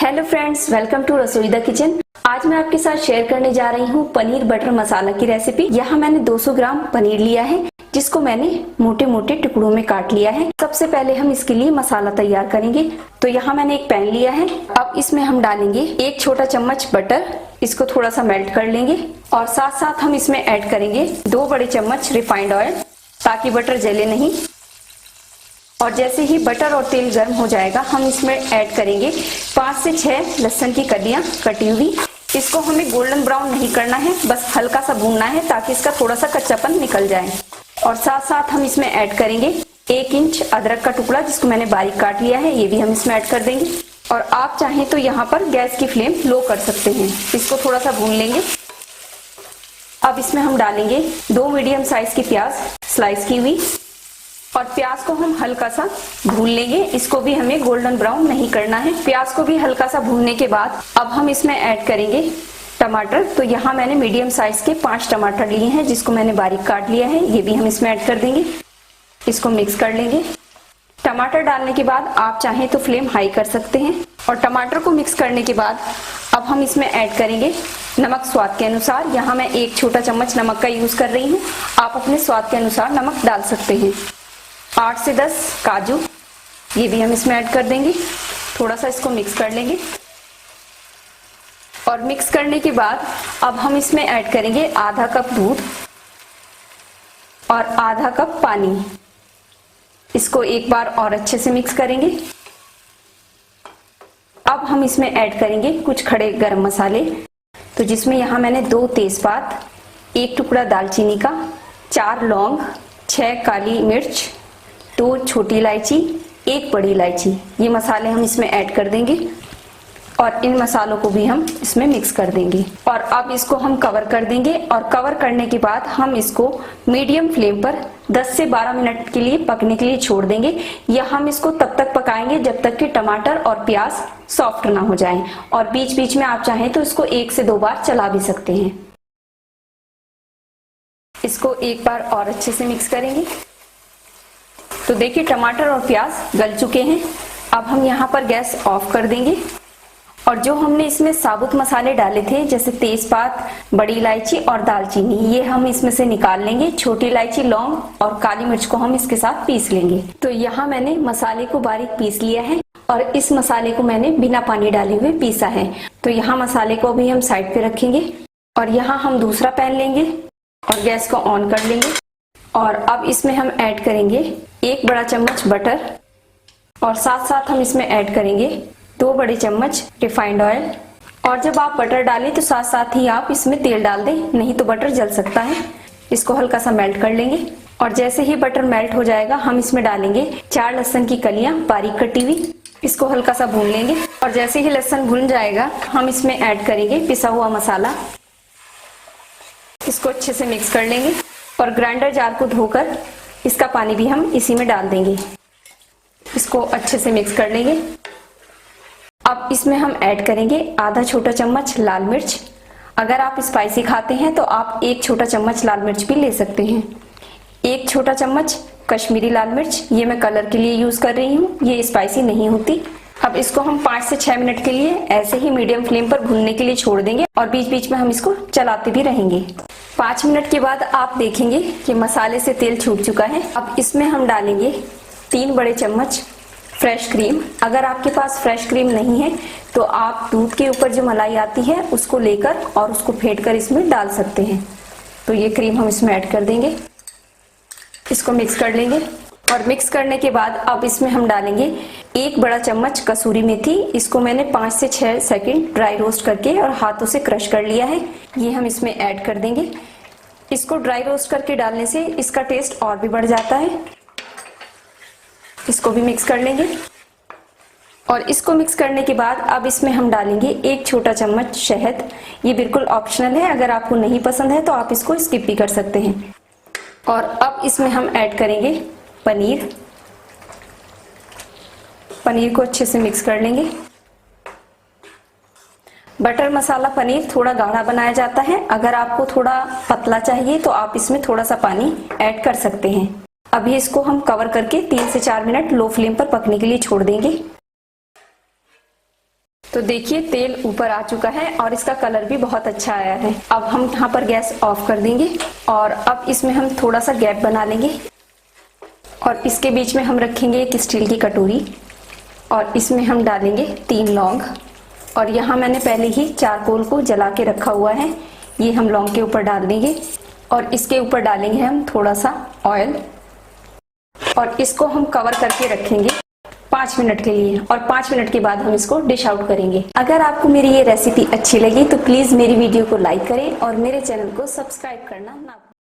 Hello friends, welcome to रसोई the kitchen. आज मैं आपके साथ शेयर करने जा रही हूँ पनीर बटर मसाला की रेसिपी। यहाँ मैंने 200 ग्राम पनीर लिया है, जिसको मैंने मोटे मोटे टुकड़ों में काट लिया है। सबसे पहले हम इसके लिए मसाला तैयार करेंगे। तो यहाँ मैंने एक पैन लिया है। अब इसमें हम डालेंगे 1 छोटा चम्मच बटर। इसको थोड़ा सा मेल्ट कर लेंगे और साथ साथ हम इसमें ऐड करेंगे 2 बड़े चम्मच रिफाइंड ऑयल, ताकि बटर जले नहीं। और जैसे ही बटर और तेल गर्म हो जाएगा, हम इसमें ऐड करेंगे 5 से 6 लहसुन की कलियां कटी हुई। इसको हमें गोल्डन ब्राउन नहीं करना है, बस हल्का सा भूनना है ताकि इसका थोड़ा सा कच्चापन निकल जाए। और साथ साथ हम इसमें ऐड करेंगे 1 इंच अदरक का टुकड़ा, जिसको मैंने बारीक काट लिया है। ये भी हम इसमें ऐड कर देंगे। और आप चाहें तो यहाँ पर गैस की फ्लेम लो कर सकते हैं। इसको थोड़ा सा भून लेंगे। अब इसमें हम डालेंगे 2 मीडियम साइज की प्याज स्लाइस की हुई। और प्याज को हम हल्का सा भून लेंगे। इसको भी हमें गोल्डन ब्राउन नहीं करना है। प्याज को भी हल्का सा भूनने के बाद अब हम इसमें ऐड करेंगे टमाटर। तो यहाँ मैंने मीडियम साइज के 5 टमाटर लिए हैं, जिसको मैंने बारीक काट लिया है। ये भी हम इसमें ऐड कर देंगे। इसको मिक्स कर लेंगे। टमाटर डालने के बाद आप चाहें तो फ्लेम हाई कर सकते हैं। और टमाटर को मिक्स करने के बाद अब हम इसमें ऐड करेंगे नमक स्वाद के अनुसार। यहाँ मैं 1 छोटा चम्मच नमक का यूज कर रही हूँ। आप अपने स्वाद के अनुसार नमक डाल सकते हैं। 8 से 10 काजू, ये भी हम इसमें ऐड कर देंगे। थोड़ा सा इसको मिक्स कर लेंगे। और मिक्स करने के बाद अब हम इसमें ऐड करेंगे आधा कप दूध और आधा कप पानी। इसको एक बार और अच्छे से मिक्स करेंगे। अब हम इसमें ऐड करेंगे कुछ खड़े गरम मसाले। तो जिसमें यहाँ मैंने 2 तेजपात, 1 टुकड़ा दालचीनी का, 4 लौंग, 6 काली मिर्च, 2 छोटी इलायची, 1 बड़ी इलायची, ये मसाले हम इसमें ऐड कर देंगे। और इन मसालों को भी हम इसमें मिक्स कर देंगे। और अब इसको हम कवर कर देंगे। और कवर करने के बाद हम इसको मीडियम फ्लेम पर 10 से 12 मिनट के लिए पकने के लिए छोड़ देंगे। या हम इसको तब तक पकाएंगे जब तक कि टमाटर और प्याज सॉफ्ट ना हो जाएं। और बीच बीच में आप चाहें तो इसको 1 से 2 बार चला भी सकते हैं। इसको एक बार और अच्छे से मिक्स करेंगे। तो देखिए टमाटर और प्याज गल चुके हैं। अब हम यहाँ पर गैस ऑफ कर देंगे। और जो हमने इसमें साबुत मसाले डाले थे, जैसे तेजपात, बड़ी इलायची और दालचीनी, ये हम इसमें से निकाल लेंगे। छोटी इलायची, लौंग और काली मिर्च को हम इसके साथ पीस लेंगे। तो यहाँ मैंने मसाले को बारीक पीस लिया है। और इस मसाले को मैंने बिना पानी डाले हुए पीसा है। तो यहाँ मसाले को भी हम साइड पे रखेंगे। और यहाँ हम दूसरा पैन लेंगे और गैस को ऑन कर लेंगे। और अब इसमें हम ऐड करेंगे 1 बड़ा चम्मच बटर। और साथ साथ हम इसमें ऐड करेंगे 2 बड़े चम्मच रिफाइंड ऑयल। और जब आप बटर डालें तो साथ साथ ही आप इसमें तेल डाल दें, नहीं तो बटर जल सकता है। इसको हल्का सा मेल्ट कर लेंगे। और जैसे ही बटर मेल्ट हो जाएगा, हम इसमें डालेंगे 4 लहसुन की कलियां बारीक कटी हुई। इसको हल्का सा भून लेंगे। और जैसे ही लहसुन भून जाएगा, हम इसमें ऐड करेंगे पिसा हुआ मसाला। इसको अच्छे से मिक्स कर लेंगे। और ग्राइंडर जार को धोकर इसका पानी भी हम इसी में डाल देंगे। इसको अच्छे से मिक्स कर लेंगे। अब इसमें हम ऐड करेंगे आधा छोटा चम्मच लाल मिर्च। अगर आप स्पाइसी खाते हैं तो आप 1 छोटा चम्मच लाल मिर्च भी ले सकते हैं। 1 छोटा चम्मच कश्मीरी लाल मिर्च, ये मैं कलर के लिए यूज कर रही हूँ, ये स्पाइसी नहीं होती। अब इसको हम 5 से 6 मिनट के लिए ऐसे ही मीडियम फ्लेम पर भूनने के लिए छोड़ देंगे। और बीच बीच में हम इसको चलाते भी रहेंगे। 5 मिनट के बाद आप देखेंगे कि मसाले से तेल छूट चुका है। अब इसमें हम डालेंगे 3 बड़े चम्मच फ्रेश क्रीम। अगर आपके पास फ्रेश क्रीम नहीं है तो आप दूध के ऊपर जो मलाई आती है उसको लेकर और उसको फेंट कर इसमें डाल सकते हैं। तो ये क्रीम हम इसमें ऐड कर देंगे। इसको मिक्स कर लेंगे। और मिक्स करने के बाद अब इसमें हम डालेंगे 1 बड़ा चम्मच कसूरी मेथी। इसको मैंने 5 से 6 सेकंड ड्राई रोस्ट करके और हाथों से क्रश कर लिया है। ये हम इसमें ऐड कर देंगे। इसको ड्राई रोस्ट करके डालने से इसका टेस्ट और भी बढ़ जाता है। इसको भी मिक्स कर लेंगे। और इसको मिक्स करने के बाद अब इसमें हम डालेंगे 1 छोटा चम्मच शहद। ये बिल्कुल ऑप्शनल है, अगर आपको नहीं पसंद है तो आप इसको स्किप भी कर सकते हैं। और अब इसमें हम ऐड करेंगे पनीर। पनीर को अच्छे से मिक्स कर लेंगे। बटर मसाला पनीर थोड़ा गाढ़ा बनाया जाता है। अगर आपको थोड़ा पतला चाहिए तो आप इसमें थोड़ा सा पानी ऐड कर सकते हैं। अभी इसको हम कवर करके 3 से 4 मिनट लो फ्लेम पर पकने के लिए छोड़ देंगे। तो देखिए तेल ऊपर आ चुका है और इसका कलर भी बहुत अच्छा आया है। अब हम यहाँ पर गैस ऑफ कर देंगे और अब इसमें हम थोड़ा सा गैप बना लेंगे और इसके बीच में हम रखेंगे एक स्टील की कटोरी और इसमें हम डालेंगे 3 लौंग और यहाँ मैंने पहले ही चारकोल को जला के रखा हुआ है, ये हम लौंग के ऊपर डाल देंगे और इसके ऊपर डालेंगे हम थोड़ा सा ऑयल और इसको हम कवर करके रखेंगे 5 मिनट के लिए और 5 मिनट के बाद हम इसको डिश आउट करेंगे। अगर आपको मेरी ये रेसिपी अच्छी लगी तो प्लीज मेरी वीडियो को लाइक करें और मेरे चैनल को सब्सक्राइब करना ना भूलें।